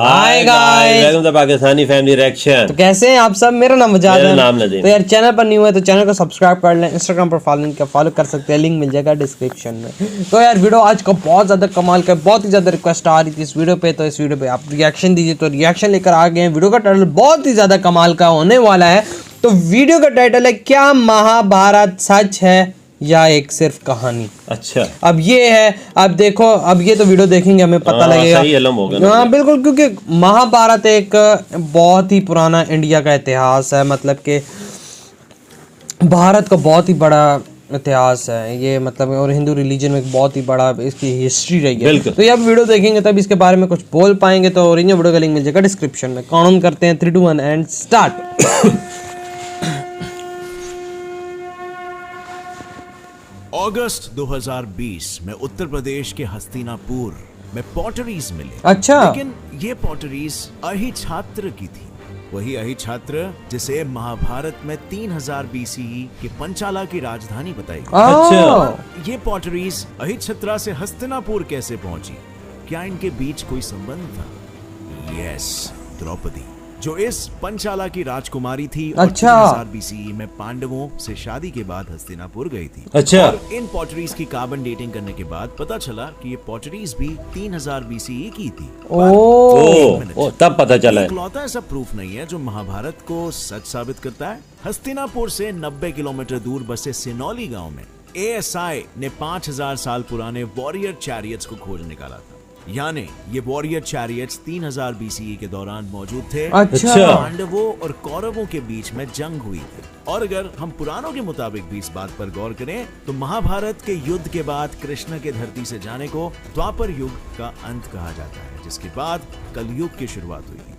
Hi guys, welcome to Pakistani family reaction. तो कैसे हैं आप सब। मेरा नाम मुजाहिद मेरा है। नाम नदीम। तो यार चैनल पर न्यू है तो चैनल को सब्सक्राइब कर लें। इंस्टाग्राम पर फॉलो कर सकते हैं, लिंक मिल जाएगा डिस्क्रिप्शन में। तो यार वीडियो आज का बहुत ज़्यादा कमाल का, बहुत ही ज़्यादा रिक्वेस्ट आ रही थी इस वीडियो पे, तो इस वीडियो पे आप रिएक्शन दीजिए। तो रिएक्शन लेकर आ गए हैं। वीडियो का टाइटल बहुत ही ज़्यादा कमाल का होने वाला है। तो वीडियो का टाइटल है, क्या महाभारत सच है या एक सिर्फ कहानी। अच्छा, अब ये है, अब देखो, अब ये तो वीडियो देखेंगे हमें पता लगेगा। सही इल्म होगा ना। हाँ बिल्कुल, क्योंकि महाभारत एक बहुत ही पुराना इंडिया का इतिहास है। मतलब कि भारत का बहुत ही बड़ा इतिहास है ये, मतलब, और हिंदू रिलीजन में एक बहुत ही बड़ा इसकी हिस्ट्री रही है। तो ये अब वीडियो देखेंगे तब इसके बारे में कुछ बोल पाएंगे। तो ओरिजिनल वीडियो का लिंक मिल जाएगा डिस्क्रिप्शन में। काउंट करते हैं 3, 2, 1 एंड स्टार्ट। अगस्त 2020 में उत्तर प्रदेश के हस्तिनापुर में पॉटरीज मिले। अच्छा, लेकिन ये पॉटरीज अहिछात्र की थी। वही अहिछात्र जिसे महाभारत में 3000 बीसीई के पंचाला की राजधानी बताई गई। अच्छा, ये पॉटरीज अहिछत्रा से हस्तिनापुर कैसे पहुंची? क्या इनके बीच कोई संबंध था? यस, द्रौपदी, जो इस पंचाला की राजकुमारी थी और 3000 बीसीई में पांडवों से शादी के बाद हस्तिनापुर गई थी। अच्छा, और इन पॉटरीज की कार्बन डेटिंग करने के बाद पता चला कि ये पॉटरीज भी 3000 बीसीई की थी। ओ, तब पता चला है। इकलौता ऐसा प्रूफ नहीं है जो महाभारत को सच साबित करता है। हस्तिनापुर से 90 किलोमीटर दूर बसे सिनौली गांव में एएसआई ने 5000 साल पुराने वॉरियर चैरियट्स को खोज निकाला था। यानी ये वॉरियर चैरियट्स 3000 बीसीई के दौरान मौजूद थे। अच्छा, पांडवों और कौरवों के बीच में जंग हुई थी। और अगर हम पुराणों के मुताबिक भी इस बात पर गौर करें तो महाभारत के युद्ध के बाद कृष्ण के धरती से जाने को द्वापर युग का अंत कहा जाता है, जिसके बाद कलयुग की शुरुआत हुई थी।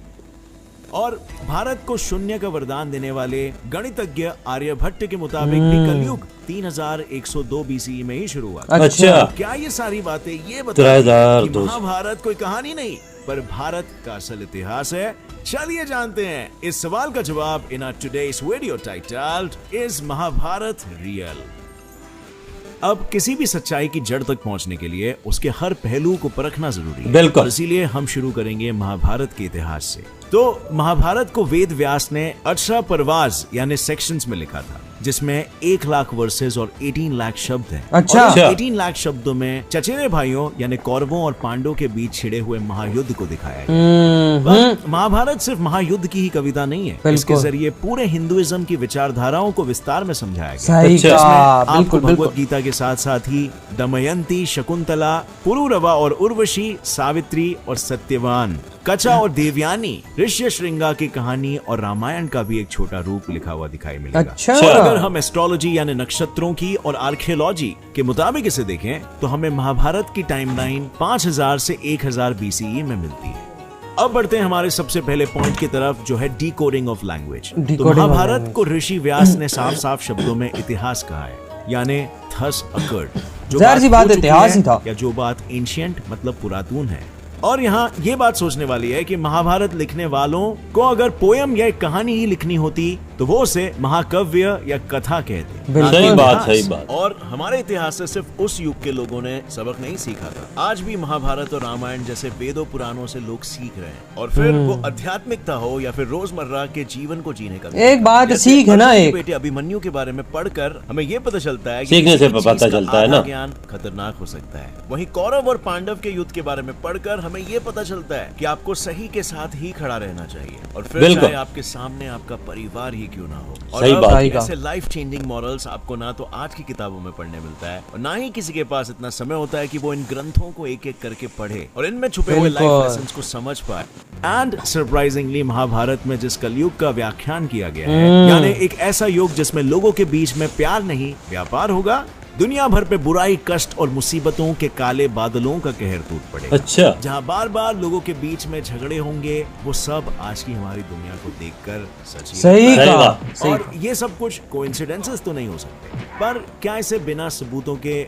और भारत को शून्य का वरदान देने वाले गणितज्ञ आर्यभट्ट के मुताबिक भी कलयुग 3102 बीसीई में ही शुरू हुआ। अच्छा, क्या ये सारी बातें ये बताती हैं कि महाभारत कोई कहानी नहीं पर भारत का असल इतिहास है? चलिए जानते हैं इस सवाल का जवाब in today's video titled is Mahabharat real. अब किसी भी सच्चाई की जड़ तक पहुंचने के लिए उसके हर पहलू को परखना जरूरी है। बिल्कुल। और इसीलिए हम शुरू करेंगे महाभारत के इतिहास से। तो महाभारत को वेद व्यास ने 18 परवाज यानी सेक्शंस में लिखा था, जिसमें 1 लाख वर्सेस और 18 लाख शब्द हैं। अच्छा। और 18 लाख शब्दों में चचेरे भाइयों यानी कौरवों और पांडवों के बीच छिड़े हुए महायुद्ध को दिखाया गया। महाभारत सिर्फ महायुद्ध की ही कविता नहीं है। इसके जरिए पूरे हिंदुइज्म की विचारधाराओं को विस्तार में समझाया गया। सही कहा, आपको भगवत गीता के साथ साथ ही दमयंती, शकुंतला, पुरुरवा और उर्वशी, सावित्री और सत्यवान, कचा और देवयानी, ऋष्यशृंगा की कहानी और रामायण का भी एक छोटा रूप लिखा हुआ दिखाई मिलेगा। अच्छा। और अगर हम एस्ट्रोलॉजी यानी नक्षत्रों की और आर्कियोलॉजी के मुताबिक इसे देखें तो हमें महाभारत की टाइमलाइन 5000 से 1000 बीसीई में मिलती है। अब बढ़ते हैं हमारे सबसे पहले पॉइंट की तरफ, जो है डिकोडिंग ऑफ लैंग्वेज। तो महाभारत को ऋषि व्यास ने साफ साफ शब्दों में इतिहास कहा है, यानी थस अकर्ड, जो बात इतिहास ही था, या जो बात एंशिएंट मतलब पुरातन है। और यहाँ ये बात सोचने वाली है कि महाभारत लिखने वालों को अगर पोयम या एक कहानी ही लिखनी होती तो वो उसे महाकाव्य या कथा कहते। सही बात, सही बात। और हमारे इतिहास से सिर्फ उस युग के लोगों ने सबक नहीं सीखा था। आज भी महाभारत और रामायण जैसे वेदों पुराणों से लोग सीख रहे हैं, और फिर वो आध्यात्मिकता हो या फिर रोजमर्रा के जीवन को जीने का एक बात सीख है ना। एक बेटे अभिमन्यु के बारे में पढ़कर हमें ये पता चलता है, सीखने से पता चलता है ना, ज्ञान खतरनाक हो सकता है। वहीं कौरव और पांडव के युद्ध के बारे में पढ़कर हमें ये पता चलता है कि आपको सही के साथ ही खड़ा रहना चाहिए, और फिर चाहे आपके सामने आपका परिवार ही क्यों ना हो। और सही बात। ऐसे लाइफ चेंजिंग मॉरल्स आपको ना तो आज की किताबों में पढ़ने मिलता है, और ना ही किसी के पास इतना समय होता है कि वो इन ग्रंथों को एक एक करके पढ़े और इनमें छुपे हुए लाइफ लेसन्स को समझ पाए। एंड सरप्राइजिंगली महाभारत में जिस कलयुग का व्याख्यान किया गया है, यानी एक ऐसा युग जिसमें लोगों के बीच में प्यार नहीं व्यापार होगा, दुनिया भर पे बुराई, कष्ट और मुसीबतों के काले बादलों का कहर टूट पड़ेगा। अच्छा। जहाँ बार बार लोगों के बीच में झगड़े होंगे, वो सब आज की हमारी दुनिया को देखकर सही कहा। और ये सब कुछ कोइंसिडेंसेस तो नहीं हो सकते, पर क्या इसे बिना सबूतों के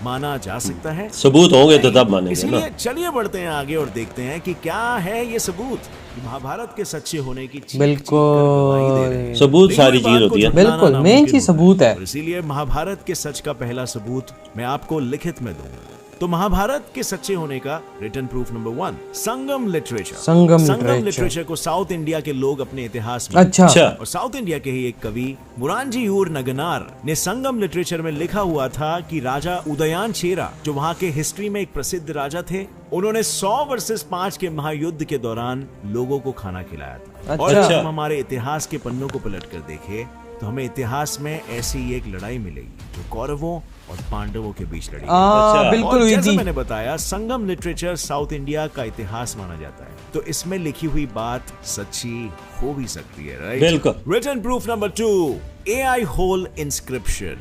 माना जा सकता है? सबूत होंगे तो तब मानेंगे ना। इसलिए चलिए बढ़ते हैं आगे और देखते हैं कि क्या है ये सबूत महाभारत के सच्चे होने की। बिल्कुल, सबूत सारी चीज होती है। बिल्कुल, मेन चीज सबूत है। इसीलिए महाभारत के सच का पहला सबूत मैं आपको लिखित में दूंगा। तो महाभारत के सच्चे होने का रिटर्न प्रूफ नंबर 1, संगम लिटरेचर। संगम लिटरेचर को साउथ इंडिया के लोग अपने इतिहास में अच्छा। और साउथ इंडिया के ही एक कवि मुरारजीयूर नगनार ने संगम लिटरेचर में लिखा हुआ था कि राजा उदयन चेरा, जो वहाँ के हिस्ट्री में एक प्रसिद्ध राजा थे, उन्होंने 100 वर्सेस 5 के महायुद्ध के दौरान लोगों को खाना खिलाया था। और अच्छा। जब हम हमारे इतिहास के पन्नों को पलट कर देखें तो हमें इतिहास में ऐसी एक लड़ाई मिलेगी जो कौरवों और पांडवों के बीच लड़ी। बिल्कुल और हुई जैसे थी। मैंने बताया, संगम लिटरेचर साउथ इंडिया का इतिहास माना जाता है, तो इसमें लिखी हुई बात सच्ची हो भी सकती है, राइट? बिल्कुल। रिटन प्रूफ नंबर 2, AI होल इंस्क्रिप्शन।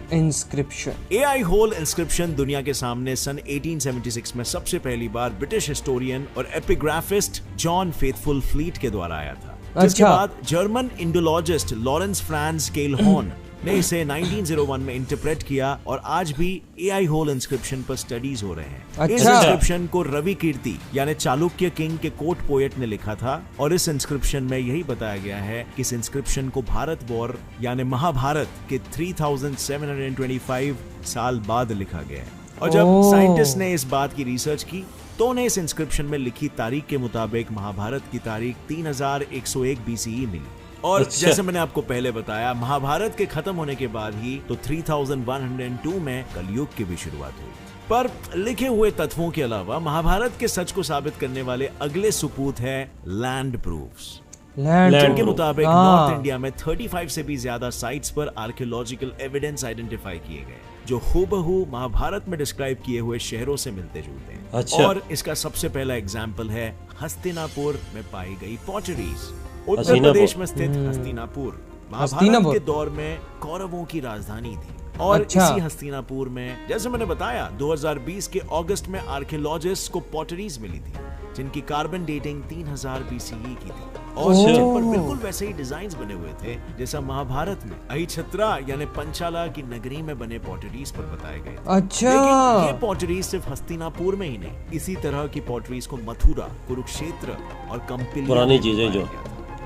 AI होल इंस्क्रिप्शन दुनिया के सामने सन 1876 में सबसे पहली बार ब्रिटिश हिस्टोरियन और एपिग्राफिस्ट जॉन फेथफुल फ्लीट के द्वारा आया था। जिसके बाद जर्मन इंडोलॉजिस्ट लॉरेंस फ्रांस केलहॉर्न ने इसे 1901 में इंटरप्रेट किया और आज भी AI होल इंस्क्रिप्शन पर स्टडीज हो रहे हैं। अच्छा। इस इंस्क्रिप्शन को रवि कीर्ति यानी चालुक्य किंग के कोर्ट पोएट ने लिखा था और इस इंस्क्रिप्शन में यही बताया गया है कि इस इंस्क्रिप्शन को भारत वॉर यानी महाभारत के 3725 साल बाद लिखा गया है। और जब साइंटिस्ट ने इस बात की रिसर्च की तो उन्हें इस इंस्क्रिप्शन में लिखी तारीख के मुताबिक महाभारत की तारीख 3101 BCE मिली। और जैसे मैंने आपको पहले बताया, महाभारत के खत्म होने के बाद ही तो 3102 में कलयुग की भी शुरुआत हुई। पर लिखे हुए तत्वों के अलावा महाभारत के सच को साबित करने वाले अगले सुपूत है लैंड प्रूफ्स, जिनके मुताबिक नॉर्थ इंडिया में 35 से भी ज्यादा साइट्स पर आर्कियोलॉजिकल एविडेंस आइडेंटिफाई किए गए जो हूबहू महाभारत में डिस्क्राइब किए हुए शहरों से मिलते जुलते हैं। अच्छा। और इसका सबसे पहला एग्जाम्पल है हस्तिनापुर में पाई गई पॉटरीज। उत्तर प्रदेश में स्थित हस्तिनापुर महाभारत के दौर में कौरवों की राजधानी थी। और इसी हस्तिनापुर में, जैसे मैंने बताया, 2020 के अगस्त में आर्कियोलॉजिस्ट को पॉटरीज मिली थी जिनकी कार्बन डेटिंग 3000 BCE की थी और जिन पर बिल्कुल वैसे ही डिजाइन बने हुए थे जैसा महाभारत में अहिछत्रा यानी पंचाला की नगरी में बने पॉटरीज पर बताए गए। अच्छा। लेकिन ये पॉटरीज सिर्फ हस्तिनापुर में ही नहीं, इसी तरह की पॉटरीज को मथुरा, कुरुक्षेत्र और कंपिलिया पुरानी चीजें जो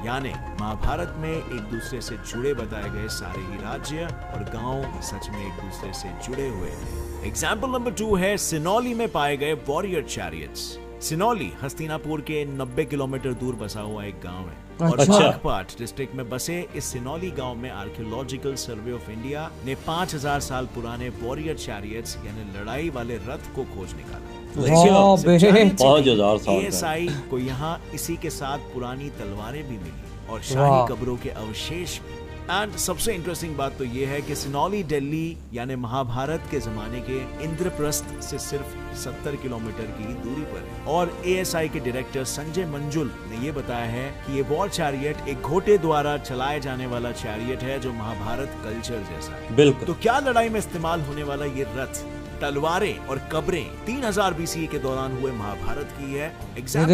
यानी महाभारत में एक दूसरे से जुड़े बताए गए सारे ही राज्य और गांव सच में एक दूसरे से जुड़े हुए हैं। एग्जाम्पल नंबर 2 है सिनौली में पाए गए वॉरियर चैरियट्स। सिनौली हस्तिनापुर के 90 किलोमीटर दूर बसा हुआ एक गांव है। और बागपाट डिस्ट्रिक्ट में बसे इस सिनौली गांव में आर्कियोलॉजिकल सर्वे ऑफ इंडिया ने 5000 साल पुराने वॉरियर चैरियट्स यानी लड़ाई वाले रथ को खोज निकाला। 5000 साल ASI को यहाँ इसी के साथ पुरानी तलवारें भी मिली और शाही कब्रों के अवशेष भी। एंड सबसे इंटरेस्टिंग बात तो ये है कि सिनौली दिल्ली यानी महाभारत के जमाने के इंद्रप्रस्थ से सिर्फ 70 किलोमीटर की दूरी पर है। और ASI के डायरेक्टर संजय मंजुल ने ये बताया है कि ये वॉर चैरियट एक घोड़े द्वारा चलाए जाने वाला चैरियट है जो महाभारत कल्चर जैसा है। बिल्कुल। तो क्या लड़ाई में इस्तेमाल होने वाला ये रथ, तलवारें और कब्रें 3000 BCE के दौरान हुए महाभारत की है।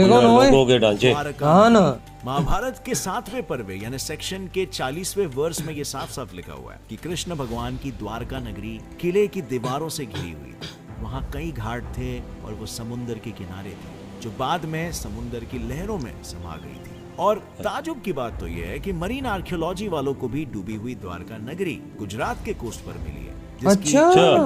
लोगों के ढांचे। महाभारत के 7वें पर्व यानी सेक्शन के 40वें वर्ष में ये साफ साफ लिखा हुआ है कि कृष्ण भगवान की द्वारका नगरी किले की दीवारों से घिरी हुई थी। वहाँ कई घाट थे और वो समुद्र के किनारे थे जो बाद में समुद्र की लहरों में समा गई थी। और ताजुब की बात तो यह है कि मरीन आर्कियोलॉजी वालों को भी डूबी हुई द्वारका नगरी गुजरात के कोस्ट पर मिली है, जिसकी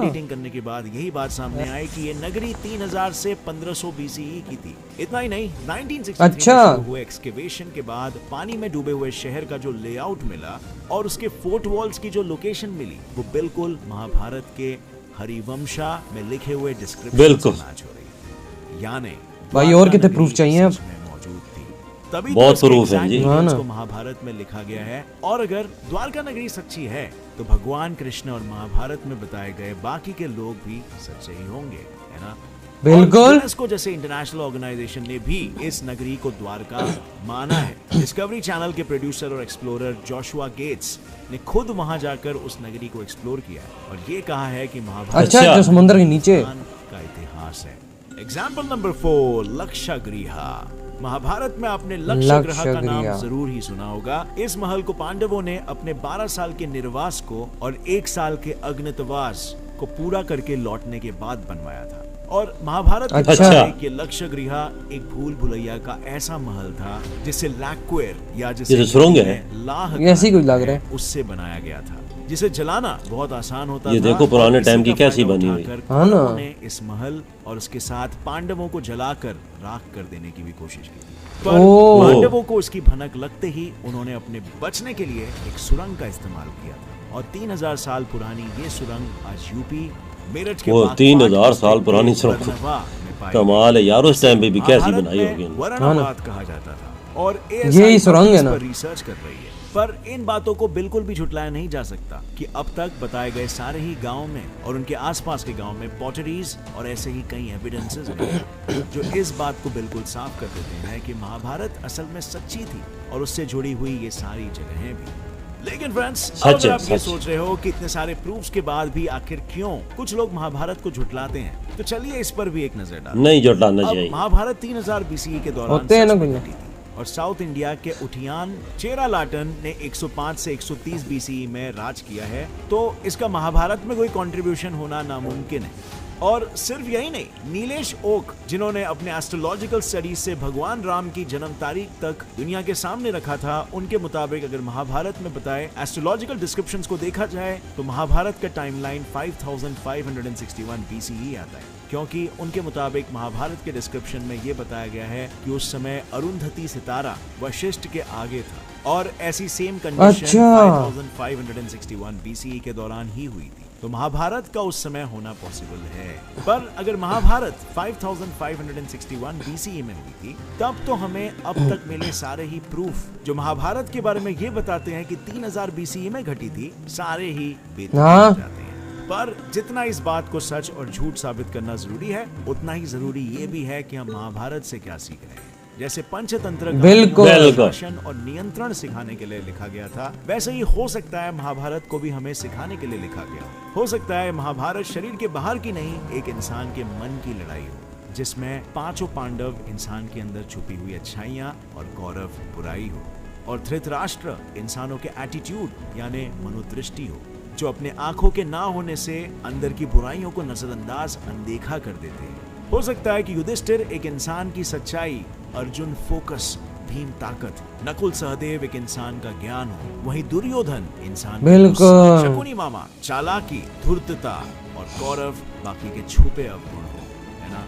डेटिंग करने के बाद यही बात सामने आई कि ये नगरी 3000 से 1500 BCE की थी। इतना ही नहीं, 1963 में हुए एक्सकेवेशन के बाद पानी में डूबे हुए शहर का जो लेआउट मिला और उसके फोर्ट वॉल्स की जो लोकेशन मिली वो बिल्कुल महाभारत के हरिवंशा में लिखे हुए डिस्क्रिप्शन से मैच हो रही। यानी भाई और कितने प्रूफ चाहिए? तभी बहुत प्रूफ है जी। को महाभारत में लिखा गया है। और अगर द्वारका नगरी सच्ची है तो भगवान कृष्ण और महाभारत में बताए गए बाकी के लोग भी सच्चे ही होंगे, है ना? बिल्कुल। इसको जैसे इंटरनेशनल ऑर्गेनाइजेशन ने भी इस नगरी को द्वारका माना है। डिस्कवरी चैनल के प्रोड्यूसर और एक्सप्लोरर जोशुआ गेट्स ने खुद वहां जाकर उस नगरी को एक्सप्लोर किया और ये कहा है कि महाभारत जो समुद्र के नीचे का इतिहास है। Example number 4, लक्षगृहा। महाभारत में आपने लक्षगृह का नाम जरूर ही सुना होगा। इस महल को पांडवों ने अपने 12 साल के निर्वास को और 1 साल के अज्ञातवास को पूरा करके लौटने के बाद बनवाया था। और महाभारत के लक्षगृह एक भूल भुलैया का ऐसा महल था जिसे लैक्वेर या जिसे सुरंग है लाह ऐसी कुछ लग रहा है उससे बनाया गया था। जिसे जलाना बहुत आसान होता था। ये देखो पुराने और टाइम इसी की का कैसी फायदा बनी हुई। उठाकर हाँ ना। उन्होंने इस महल और उसके साथ पांडवों को जलाकर राख कर देने की भी कोशिश की थी। पर ओह। पांडवों को इसकी भनक लगते ही उन्होंने अपने बचने के लिए एक सुरंग का इस्तेमाल किया था। और 3000 साल पुरानी ये सुरंग आज यूपी मेरठ के वो बागपाट 3000 साल के पुरानी सुरंग। बरनवा में पाई कमाल है यार, उस टाइम पे भी कैसी महाभारत बनाई में होगी इन्होंने। वरणाबाद कहा जाता था। और यही सुरंग है इस ना। पर रिसर्च कर रही है। पर इन बातों को बिल्कुल भी झुटलाया नहीं जा सकता कि अब तक बताए गए सारे ही गांव में और उनके आसपास के गांव में पॉटरीज और ऐसे ही कई एविडेंसेस हैं जो इस बात को बिल्कुल साफ कर देते हैं कि महाभारत असल में सच्ची थी और उससे जुड़ी हुई ये सारी जगहें भी। लेकिन फ्रेंड्स, अगर आप ये सोच रहे हो कि इतने सारे प्रूफ्स के बाद भी आखिर क्यों कुछ लोग महाभारत को झुटलाते हैं, तो चलिए इस पर भी एक नजर डालें। नहीं जुटाना अब चाहिए। महाभारत 3000 बीसीई के दौरान होते हैं ना सच में कुछ। घटी थी और साउथ इंडिया के उठियान चेरा लाटन ने 105 से 130 बीसीई में राज किया है, तो इसका महाभारत में कोई कंट्रीब्यूशन होना नामुमकिन है। और सिर्फ यही नहीं, नीलेश ओक जिन्होंने अपने एस्ट्रोलॉजिकल स्टडीज से भगवान राम की जन्म तारीख तक दुनिया के सामने रखा था, उनके मुताबिक अगर महाभारत में बताए एस्ट्रोलॉजिकल डिस्क्रिप्शंस को देखा जाए तो महाभारत का टाइमलाइन 5561 बीसीई आता है, क्योंकि उनके मुताबिक महाभारत के डिस्क्रिप्शन में ये बताया गया है कि उस समय अरुंधति सितारा वशिष्ठ के आगे था और ऐसी सेम कंडीशन अच्छा। 5561 बीसीई के दौरान ही हुई थी। तो महाभारत का उस समय होना पॉसिबल है। पर अगर महाभारत 5561 बीसीई में हुई थी, तब तो हमें अब तक मिले सारे ही प्रूफ जो महाभारत के बारे में ये बताते हैं कि 3000 बीसीई में घटी थी, सारे ही बेतुकी हाँ। हो जाते हैं। पर जितना इस बात को सच और झूठ साबित करना जरूरी है, उतना ही जरूरी ये भी है कि हम महाभारत से क्या सीख रहे हैं। जैसे पंचतंत्र का बिल्कुल। शासन और नियंत्रण सिखाने के लिए लिखा गया था, वैसे ही हो सकता है महाभारत को भी हमें सिखाने के लिए लिखा गया हो सकता है महाभारत शरीर के बाहर की नहीं, एक इंसान के मन की लड़ाई हो, जिसमें पांचों पांडव इंसान के अंदर छुपी हुई अच्छाइयां और कौरव बुराई हो, और धृतराष्ट्र इंसानों के एटीट्यूड यानी मनोदृष्टि हो, जो अपने आंखों के ना होने से अंदर की बुराइयों को नजरअंदाज अनदेखा कर देते हैं। हो सकता है कि युधिष्ठिर एक इंसान की सच्चाई, अर्जुन फोकस, भीम ताकत, नकुल सहदेव एक इंसान का ज्ञान हो, वहीं दुर्योधन इंसान का बिल्कुल। गुस्सा, शकुनी मामा चालाकी, धूर्तता और कौरव बाकी के छुपे अवगुण हो, है ना?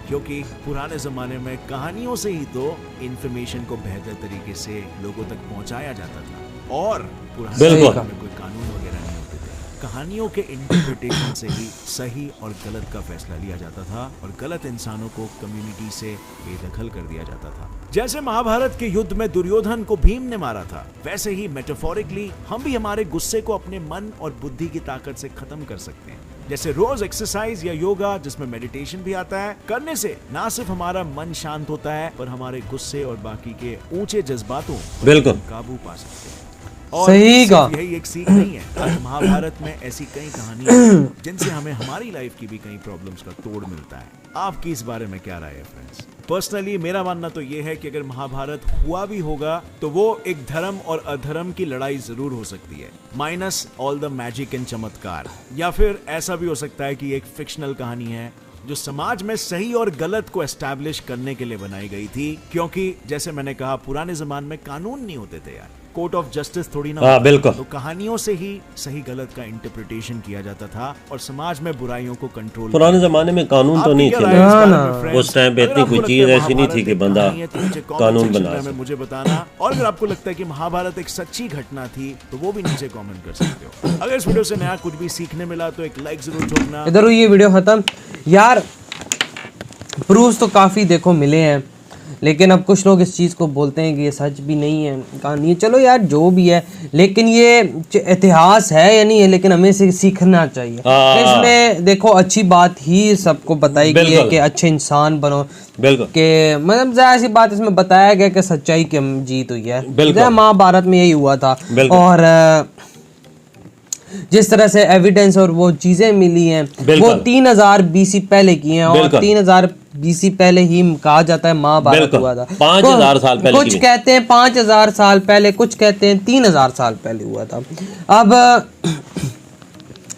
क्योंकि पुराने जमाने में कहानियों से ही तो इंफॉर्मेशन को बेहतर तरीके से लोगों तक पहुंचाया जाता था और पुराने बिल्कुल। जमाने में कोई कानून वगैरह नहीं होते थे। कहानियों के इंटरप्रिटेशन से ही सही और गलत का फैसला लिया जाता था और गलत इंसानों को कम्युनिटी से बेदखल कर दिया जाता था। जैसे महाभारत के युद्ध में दुर्योधन को भीम ने मारा था, वैसे ही मेटाफोरिकली हम भी हमारे गुस्से को अपने मन और बुद्धि की ताकत से खत्म कर सकते हैं। जैसे रोज एक्सरसाइज या योगा, जिसमें मेडिटेशन भी आता है, करने से ना सिर्फ हमारा मन शांत होता है, पर हमारे गुस्से और बाकी के ऊंचे जज्बातों पर बिल्कुल। हम काबू पा सकते हैं। और सही सिर्फ कहा। यही एक सीख नहीं है, आज महाभारत में ऐसी कई कहानियां हैं जिनसे हमें हमारी लाइफ की भी कई प्रॉब्लम्स का तोड़ मिलता है। आपकी इस बारे में क्या राय है फ्रेंड्स? पर्सनली मेरा मानना तो ये है कि अगर महाभारत हुआ भी होगा तो वो एक धर्म और अधर्म की लड़ाई जरूर हो सकती है, minus all the magic and चमत्कार। या फिर ऐसा भी हो सकता है कि एक फिक्शनल कहानी है जो समाज में सही और गलत को एस्टैब्लिश करने के लिए बनाई गई थी, क्योंकि जैसे मैंने कहा पुराने जमाने में कानून नहीं होते थे यार, कोर्ट ऑफ जस्टिस थोड़ी ना हाँ, होता। बिल्कुल। तो कहानियों से ही सही गलत का इंटरप्रिटेशन किया जाता था और समाज में बुराइयों को कंट्रोल। पुराने जमाने में कानून तो नहीं थे ना, ना। ना। उस टाइम पे इतनी कोई चीज ऐसी नहीं थी कि बंदा कानून बना में मुझे बताना। और अगर आपको लगता है कि महाभारत एक सच्ची घटना थी तो वो भी नीचे कमेंट कर सकते हो। अगर इस वीडियो से नया कुछ भी सीखने मिला तो एक लाइक जरूर ठोकना। इधर हुई ये वीडियो खत्म यार। प्रूफ्स तो काफ़ी देखो मिले हैं, लेकिन अब कुछ लोग इस चीज़ को बोलते हैं कि ये सच भी नहीं है, कहानी। चलो यार जो भी है, लेकिन ये इतिहास है या नहीं है, लेकिन हमें से सीखना चाहिए। इसमें देखो अच्छी बात ही सबको बताई गई है कि अच्छे इंसान बनो। बिल्कुल। कि मतलब जाहिर सी बात इसमें बताया गया कि सच्चाई की जीत हुई है। बिल्कुल। महाभारत में यही हुआ था। और जिस तरह से एविडेंस और वो चीजें मिली हैं वो 3000 बीसी पहले की हैं, और 3000 बीसी पहले ही कहा जाता है महाभारत हुआ था। 5000 साल पहले। कुछ कहते हैं 5000 साल पहले, कुछ कहते हैं 3000 साल पहले हुआ था। अब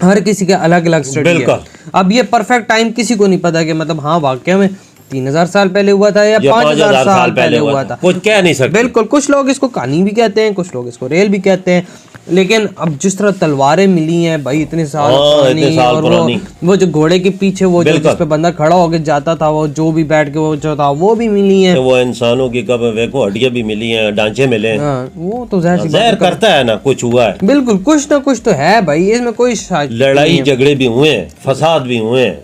हर किसी के अलग अलग स्टडी है। अब ये परफेक्ट टाइम किसी को नहीं पता कि मतलब हाँ वाकई में 3000 साल पहले हुआ था या 5000 साल पहले हुआ था, कुछ कह नहीं सकते। बिल्कुल, कुछ लोग इसको कहानी भी कहते हैं, कुछ लोग इसको रेल भी कहते हैं, लेकिन अब जिस तरह तलवारें मिली हैं भाई इतने साल पुरानी, और वो जो घोड़े के पीछे वो जो जिस पे बंदा खड़ा होके जाता था, वो जो भी बैठ के वो जो था वो भी मिली है। वो इंसानों की कब देखो हड्डियां भी मिली हैं, ढांचे मिले हैं। वो तो ज़ाहिर करता है ना कुछ हुआ है, बिल्कुल कुछ ना कुछ तो है भाई, इसमें कोई लड़ाई झगड़े भी हुए हैं, फसाद भी हुए हैं,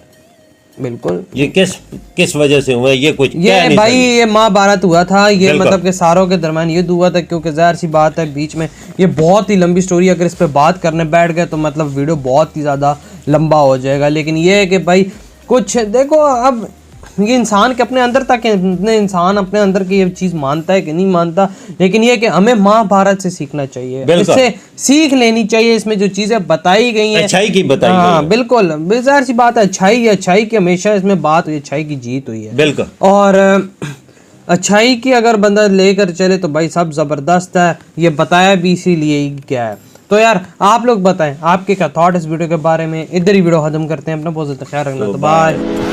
बिल्कुल। ये किस वजह से हुआ है ये कुछ ये भाई ये महाभारत हुआ था, ये मतलब के सारों के दरमियान युद्ध हुआ था, क्योंकि जाहिर सी बात है बीच में ये बहुत ही लंबी स्टोरी, अगर इस पे बात करने बैठ गए तो मतलब वीडियो बहुत ही ज़्यादा लंबा हो जाएगा। लेकिन ये है कि भाई कुछ देखो, अब ये इंसान के अपने अंदर तक है, इंसान अपने अंदर की ये चीज़ मानता है कि नहीं मानता, लेकिन ये कि हमें महाभारत से सीखना चाहिए, इससे सीख लेनी चाहिए, इसमें जो चीज़ें बताई गई हैं अच्छाई की बताई गई है। बिल्कुल बेजार सी बात है, अच्छाई की हमेशा इसमें बात हुई, अच्छाई की जीत हुई है, बिल्कुल। और अच्छाई की अगर बंदा लेकर चले तो भाई सब ज़बरदस्त है, ये बताया भी इसीलिए ही क्या है। तो यार आप लोग बताएं आपके क्या थॉट इस वीडियो के बारे में। इधर ही वीडियो खत्म करते हैं, अपना बहुत ज़्यादा ख्याल रखना, तो बाय।